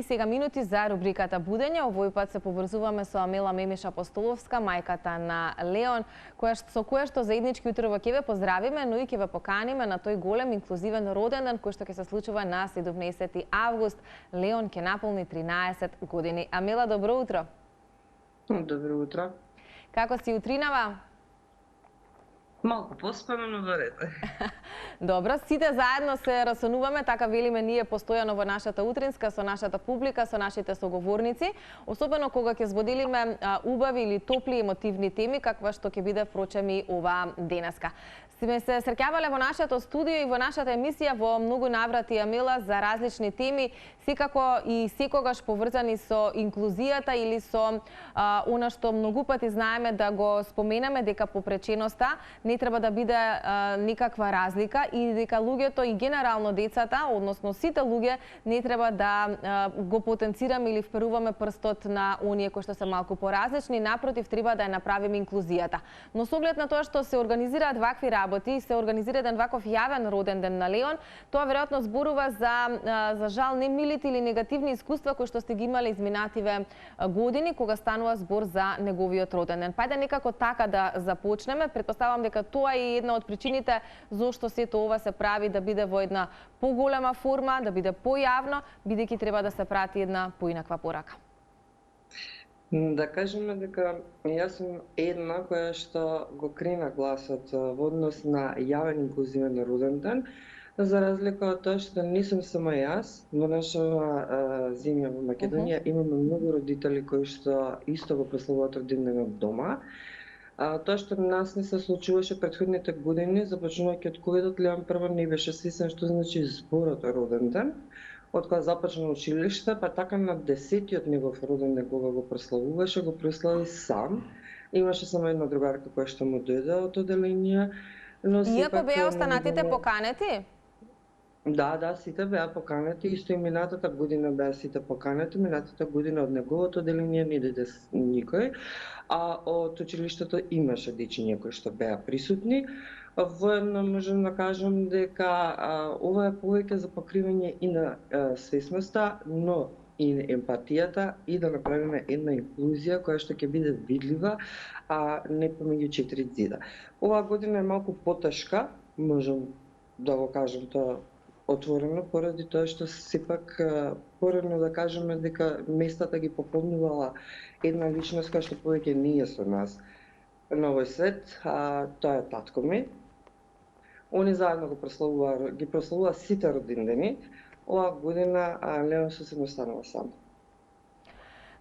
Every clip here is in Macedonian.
И сега минути за рубриката Будење. Овој пат се поврзуваме со Амела Мемиш Апостоловска, мајката на Леон, со која што заеднички утрово ќе ве поздравиме, но и ќе ве поканиме на тој голем инклузивен роден ден кој што ќе се случува на 17 август. Леон ќе наполни 13 години. Амела, добро утро. Добро утро. Како си утринава? Малку поспано, но во ред. Добро, сите заедно се расонуваме, така велиме ние постојано во нашата утринска, со нашата публика, со нашите соговорници, особено кога ќе збоделиме убави или топли емотивни теми, каква што ќе биде впрочем и ова денеска. Сме се среќавале во нашето студио и во нашата емисија во многу наврати, Амела, за различни теми, секако и секогаш поврзани со инклузијата или со она што многу пати знаеме да го споменаме, дека попреченоста не треба да биде никаква разлика и дека луѓето и генерално децата, односно сите луѓе, не треба да го потенцираме или вперуваме прстот на оние кои што се малку поразлични, напротив, треба да ја направиме инклузијата. Но со оглед на тоа што се организираат вакви работи и се организира еден ваков јавен роден ден на Леон, тоа веројатно зборува за жал немилите или негативни искуства кои што сте ги имале изминативе години кога станува збор за неговиот роден ден. Пајде некако така да започнеме. Претпоставам дека тоа е една од причините зошто сето ова се прави да биде во една поголема форма, да биде појавно, бидејќи треба да се прати една поинаква порака. Да кажеме дека јас сум една која што го крена гласот во однос на јавен инклузивен роден ден, за разлика од тоа што не сум само јас. Во нашава земја во Македонија имаме многу родители кои што исто го прославуваат роден денот дома. Тоа што нас не се случуваше претходните години, започнувајќи од ковидот, Леон прво не беше свесен што значи зборот роден ден. Од кога започна училиште, па така на 10-тиот негов роден ден кога го прославуваше, го прослави сам. Имаше само една другарка која што му дојде од оделение, но иако беа останатите поканети? Да, сите беа поканети, исто и минатата година беа сите поканети, минатата година од неговото оделение не дојде никој, а од училиштето имаше дечиња кои што беа присутни. Воедно можам да кажам дека ова е повеќе за покривање и на свесноста, но и на емпатијата и да направиме една инклузија која што ќе биде видлива, а не помеѓу четири ѕида. Оваа година е малку потешка, можам да го кажам тоа отворено, поради тоа што сепак порано да кажеме дека местата ги пополнувала една личност која што повеќе не е со нас на овој свет, тоа е татко ми. Они заедно ги прославува сите родендени. Оваа година Леон сосема останува сам.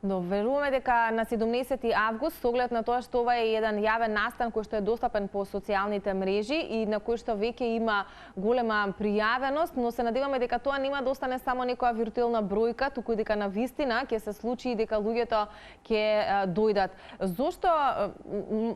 Но веруваме дека на 17 август, со оглед на тоа што ова е еден јавен настан кој што е достапен по социјалните мрежи и на кој што веќе има голема пријавеност, но се надеваме дека тоа нема да остане само некоја виртуелна бројка, туку дека на вистина ќе се случи и дека луѓето ќе дојдат. Зошто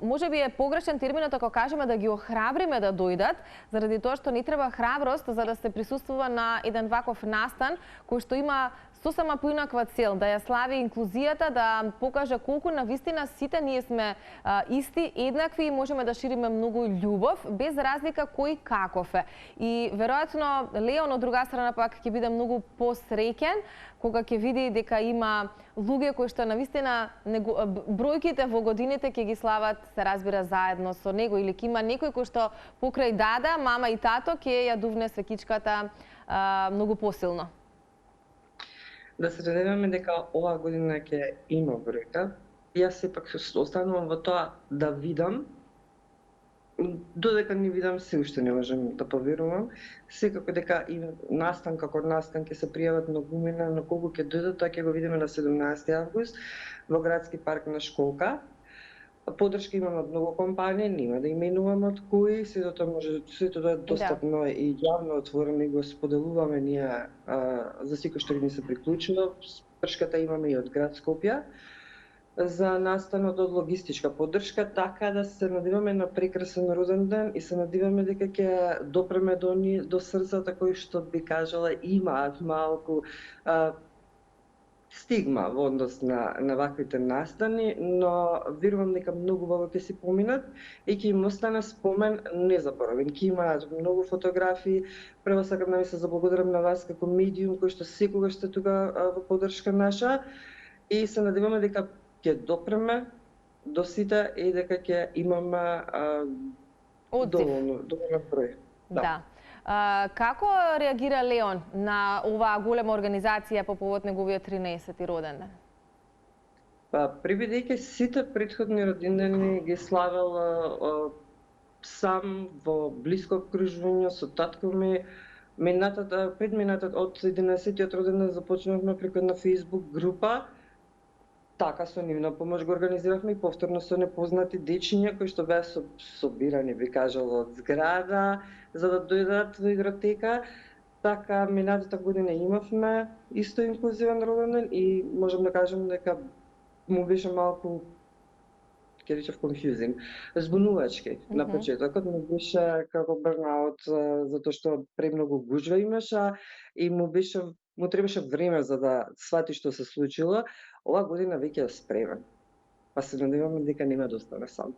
можеби е погрешен терминот ако кажеме да ги охрабриме да дојдат, заради тоа што не треба храброст за да се присуствува на еден ваков настан кој што има сосема поинаква цел, да ја слави инклузијата, да покаже колку навистина сите ние сме исти, еднакви и можеме да шириме многу љубов, без разлика кој каков е. И веројатно Леон од друга страна пак ќе биде многу посреќен кога ќе види дека има луѓе кои што навистина бројките во годините ќе ги слават, се разбира, заедно со него, или ќе има некој кој што покрај дада, мама и тато ќе ја дувне свекичката многу посилно. Да се надеваме дека оваа година ќе има бројка. Јас сепак останувам во тоа да видам. Додека не видам, се уште не можам да поверувам. Секако дека и настан како настан ќе се пријават многумина, но колку ќе дојдат, тоа ќе го видиме на 17 август во градски парк на Школка. Поддршка имаме од многу компании, нема да именувам од кои, сето тоа е достапно и јавно отворено и го споделуваме ние за секој што ни се приклучува. Поддршката имаме и од град Скопје за настанот, од логистичка поддршка, така да се надеваме на прекрасен роден ден и се надеваме дека ќе допреме до срцата кои што би кажала имаат малку стигма во однос на ваквите настани, но верувам дека многу убаво ќе си поминат и ќе им остане спомен незаборавен. Ќе имаат многу фотографии. Прво сакам да ви се заблагодарам на вас како медиум кој што секогаш сте тука во поддршка наша и се надеваме дека ќе допреме до сите и дека ќе имаме доволно број. Да. Како реагира Леон на оваа голема организација по повод неговиот 13-ти роден ден? Прибедејќи сите претходни родендени ги славел сам во блиско окружување со татко ми, предминатата од 11-тиот роден ден започнавме преку една Facebook група. Така со нивна помош го организиравме и повторно со непознати дечиња кои што беа собирани, би кажала, од зграда за да дојдат во игротека. Така минатата година имавме исто инклузивен роден ден и можам да кажам дека му беше малку ќе речев confusing, збунувачки на почетокот, му беше како burnout затоа што премногу гужва имаше и му требаше време за да свати што се случило. Оваа година веќе е спремен. Па се надеваме дека нема да остане сам.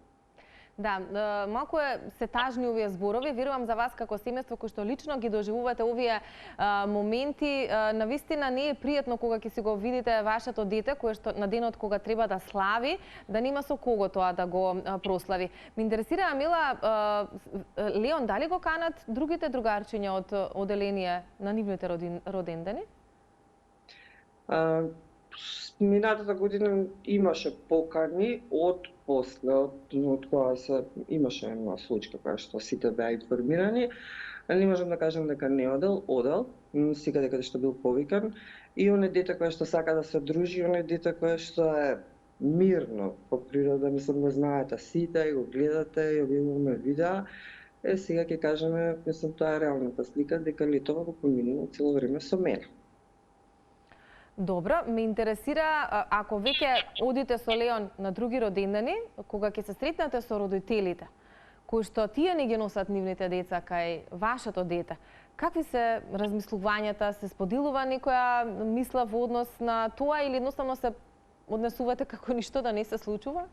Да, малку се тажни овие зборови. Верувам за вас како семејство кој што лично ги доживувате овие моменти. Навистина не е пријатно кога ќе си го видите вашето дете кое што на денот кога треба да слави, да нема со кого тоа да го прослави. Ме интересира, Мила, Леон, дали го канат другите другарчиња од оделение на нивните родендени? Минатата година имаше покани од после, од кога имаше една случка која што сите беа информирани. Не можам да кажам дека не одел, секаде каде што бил повикан. И оне дете кое што сака да се дружи, оне дете кое што е мирно по природа, мислам да знаете сите, го гледате, ја објавуваме видеа. Сега ќе кажеме, мислам тоа е реалната слика, дека летова го поминува цело време со мене. Добро, ме интересира, ако веќе одите со Леон на други родендени, кога ќе се сретнете со родителите, кои што тие не ги носат нивните деца кај вашето дете, какви се размислувањата, се споделува некоја мисла во однос на тоа или едноставно се однесувате како ништо да не се случува?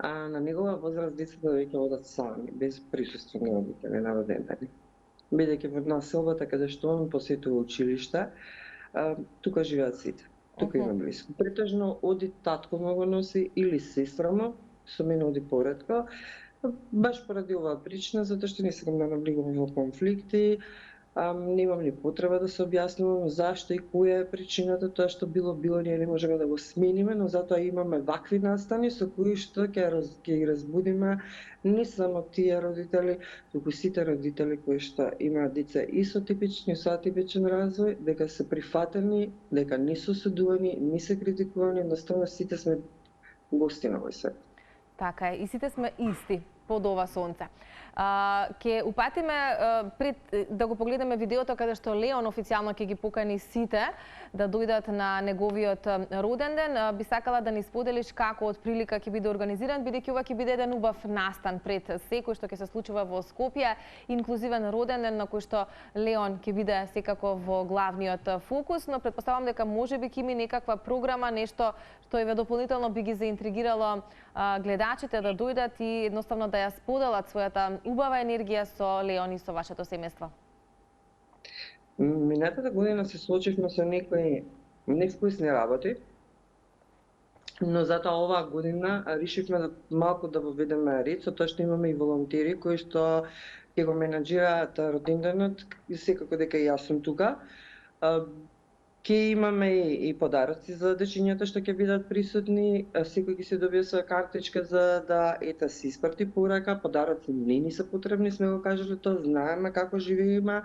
На негова возраст децата веќе одат сами, без присуство на родители на родендени. Бидејќи во населбата каде што он посетува училиште, тука живеат сите. Тука има близко. Претежно оди татко ме го носи или сестра му, со мене оди поретко. Баш поради оваа причина, затоа што не сакам да навлегувам во конфликти, немам ни потреба да се објаснувам зашто и која е причината, тоа што било ние не можеме да го смениме, но затоа имаме вакви настани со кои што ќе ги разбудиме не само тие родители, туку сите родители кои што имаат деца и со типични и со атипичен развој, дека се прифатени, дека не се осудувани, не се критикувани, едноставно сите сме гости на овој свет. Така е, и сите сме исти под ова сонце. Ќе упатиме пред да го погледаме видеото каде што Леон официјално ќе ги покани сите да дојдат на неговиот роден ден. Би сакала да ни споделиш како од прилика ќе биде организиран, бидејќи ова ќе биде еден убав настан пред секој што ќе се случува во Скопје, инклузивен роден ден на кој што Леон ќе биде секако во главниот фокус, но претпоставам дека можеби ќе има некаква програма, нешто што еве дополнително би ги заинтригирало гледачите да дојдат и едноставно да ја споделат својата убава енергија со Леон и со вашето семејство. Минатата година се случивме со некои невкусни работи, но затоа оваа година решивме да малку да воведеме ред, со тоа што имаме и волонтери кои што ќе го менаџираат роденденот, и секако дека и јас сум тука. Ќе имаме и подароци за дечињата што ќе бидат присутни, секој ќе се добие своја картичка за да си испрати порака, подароци не ни се потребни, сме го кажале тоа, знаеме како живееме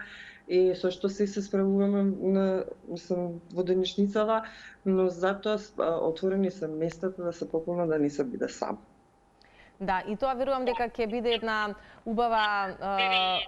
и со што се справуваме во денешницава, но затоа отворени се местата да се пополна, да не се биде сам. Да, и тоа верувам дека ќе биде една убава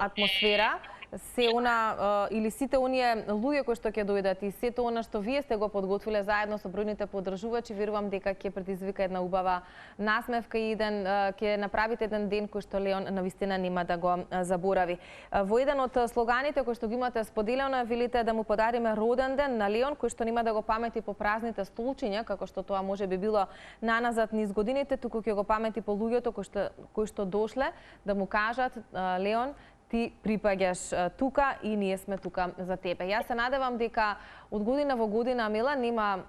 атмосфера се она или сите оние луѓе кои што ќе дојдат и сето она што вие сте го подготвиле заедно со бројните поддржувачи, верувам дека ќе предизвика една убава насмевка и ќе направите еден ден кој што Леон навистина нема да го заборави. Во еден од слоганите кои што ги имате споделено, велите да му подариме роден ден на Леон, кој што нема да го памети по празните столчиња, како што тоа може би било наназад низ годините, туку ќе го памети по луѓето кои што дошле да му кажат: Леон, ти припаѓаш тука и ние сме тука за тебе. Јас се надевам дека од година во година, Мила, нема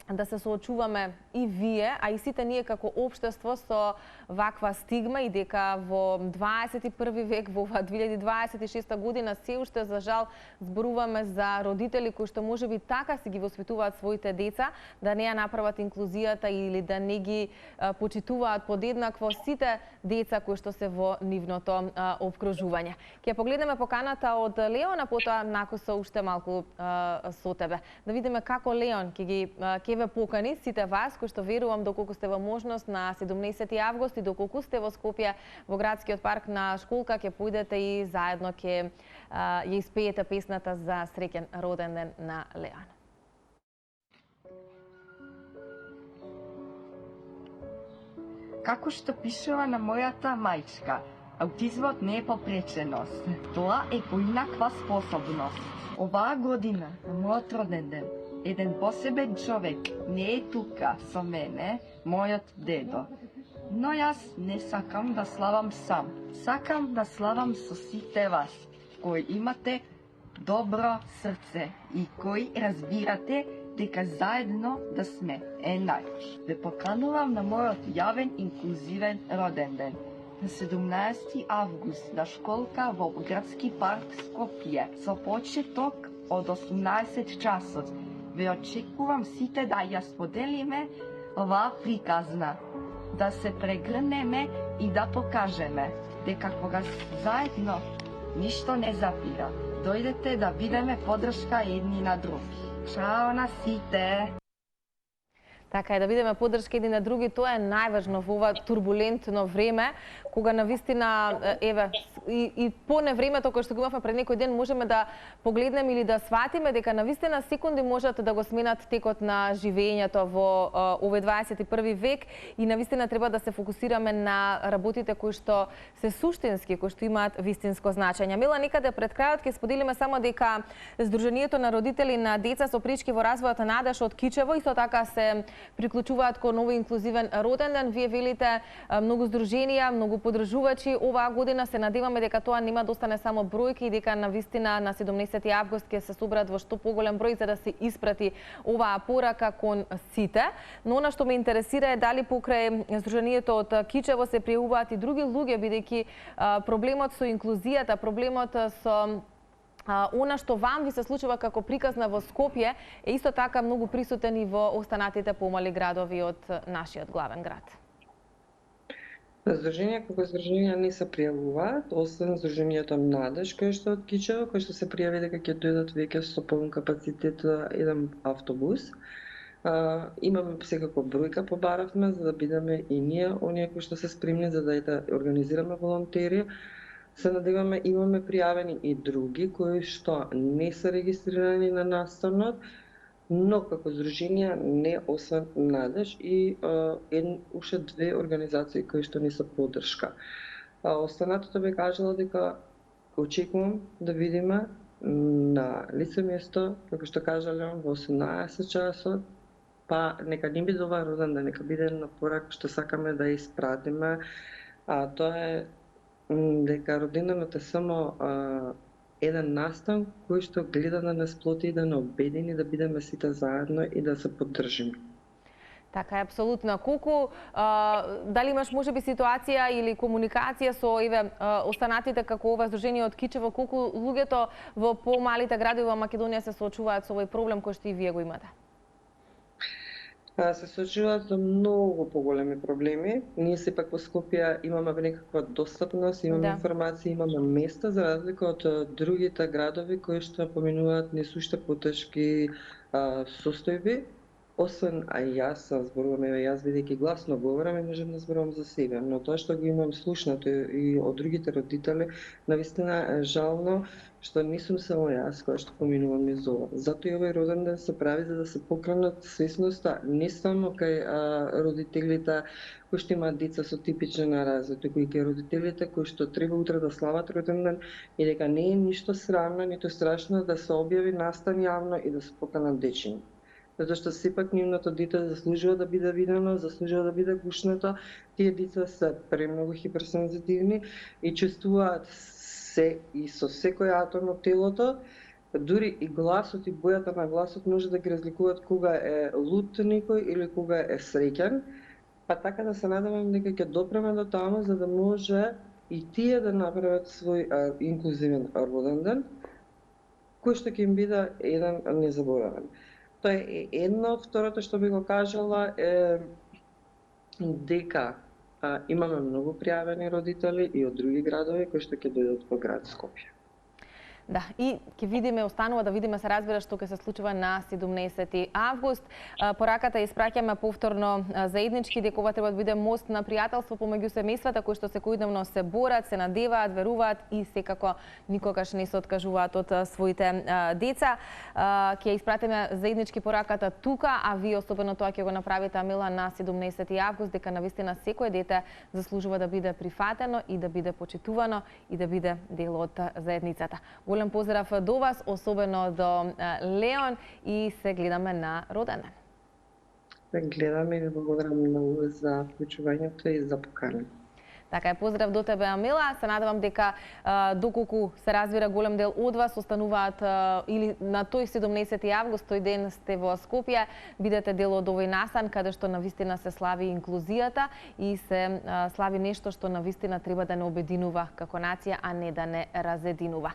да се соочуваме и вие, а и сите ние како општество со ваква стигма и дека во 21 век, во 2026 година, се уште за жал зборуваме за родители кои што можеби така си ги воспитуваат своите деца, да не ја направат инклузијата или да не ги почитуваат подеднакво сите деца кои што се во нивното обкружување. Ќе погледнеме поканата од Леон, а потоа накусо уште малку со тебе. Да видиме како Леон ќе ве покани сите вас кои што верувам доколку сте во можност на 17 август и доколку сте во Скопје во градскиот парк на Школка, ќе појдете и заедно ќе ја испеете песната за среќен роден ден на Леон. Како што пишува на мојата мајчка, аутизмот не е попреченост. Тоа е поинаква способност. Оваа година, на мојот роден ден, еден посебен човек не е тука со мене, мојот дедо. Но јас не сакам да славам сам. Сакам да славам со сите вас, кои имате добро срце и кои разбирате дека заедно да сме една. Ве поканувам на мојот јавен инклузивен роден ден. На 17 август на Школка во градски парк Скопје со почеток од 18 часот. Ве очекувам сите да ја споделиме оваа приказна, да се прегрнеме и да покажеме дека кога заедно ништо не запира. Дојдете да бидеме поддршка едни на други. Чао на сите! Така е, да бидеме поддршка едни на други, тоа е најважно во ова турбулентно време, кога навистина, еве, и по невремето кој што го имавме пред некој ден, можеме да погледнеме или да сватиме дека навистина секунди можат да го сменат текот на живењето во овој 21 век и навистина треба да се фокусираме на работите кои што се суштински, кои што имаат вистинско значење. Мила, некаде пред крајот ќе споделиме само дека Сдруженијето на родители на деца со пречки во развојот Надеж од Кичево исто така се приклучуваат кон овој инклузивен роден ден. Вие велите многу здруженија, многу поддржувачи оваа година. Се надеваме дека тоа нема да остане само бројки и дека навистина на 17 август ќе се соберат во што поголем број за да се испрати оваа порака кон сите. Но она што ме интересира е дали покрај Сдруженијето од Кичево се пријавуваат и други луѓе, бидејќи проблемот со инклузијата, проблемот со она што вам ви се случува како приказна во Скопје е исто така многу присутен и во останатите помали градови од нашиот главен град. Здруженија како здруженија не се пријавуваат, освен Здруженијето Надеж кој што од Кичево, кој што се пријави дека ќе дојдат веќе со полн капацитет еден автобус. Имаме секако бројка побаравме за да бидеме и ние оние кои што се спремни за да организираме волонтери. Се надеваме, имаме пријавени и други кои што не се регистрирани на настанот, но како здруженија не освен Надеж и уште две организации кои што не се поддршка. Останатото бе кажала дека очекувам да видиме на лице место, како што кажа Леон, во 18 часот, па нека не биде ова роден ден, нека биде на порак што сакаме да испратиме, тоа е дека роденденот е само еден настан кој што гледа да не сплоти и да не обедини, да бидеме сите заедно и да се поддржиме. Така е, апсолутно. Колку, дали имаш можеби ситуација или комуникација со останатите како ова Сдружение од Кичево, колку луѓето во помалите градови во Македонија се соочуваат со овој проблем кој што и вие го имате? Се соочуваат со многу поголеми проблеми. Ние сепак во Скопје имаме некаква достапност, имаме информации, имаме места за разлика од другите градови кои што поминуваат не суште потешки состојби освен јас зборувам, јас бидејќи гласно говорам и можам да зборувам за себе, но тоа што го имам слушнато и од другите родители, навистина е жално што не сум само јас која што поминувам низ ова. Затоа и овој роден ден се прави за да се покренат свесноста не само кај родителите кои што имаат деца со типични нарази, туку и кај родителите кои што треба утре да слават роден ден и дека не е ништо срамно, ниту страшно да се објави настан јавно и да се поканат дечиња. Затоа што сепак нивното дете заслужува да биде видено, заслужува да биде гушнато. Тие деца се премногу хиперсензитивни и чувствуваат се и со секој атом од телото, дури и гласот и бојата на гласот може да ги разликуваат кога е лут некој или кога е среќен. Па така да се надевам дека ќе допреме до таму за да може и тие да направат свој инклузивен роден ден, кој што ќе им биде еден незаборавен. Тоа е едно. Второто што би го кажала е дека имаме многу пријавени родители и од други градови кои што ќе дојдат во град Скопје. Да, и ќе видиме, останува да видиме, се разбира што ќе се случува на 17 август. Пораката испраќаме повторно заеднички дека ова треба да биде мост на пријателство помеѓу семејствата кои што секојдневно се борат, се надеваат, веруваат и секако никогаш не се откажуваат од своите деца. Ќе испратиме заеднички пораката тука, а вие особено тоа ќе го направите, Амила, на 17 август, дека навистина секој дете заслужува да биде прифатено и да биде почитувано и да биде дел од заедницата. Голем поздрав до вас, особено до Леон, и се гледаме на роден ден. Се гледаме и ви благодарам многу за вклучувањето и за поканата. Така е, поздрав до тебе, Амила. Се надевам дека доколку се разбира голем дел од вас остануваат или на тој 17 август, тој ден сте во Скопје, бидете дел од овој настан каде што навистина се слави инклузијата и се слави нешто што навистина треба да не обединува како нација, а не да не разединува.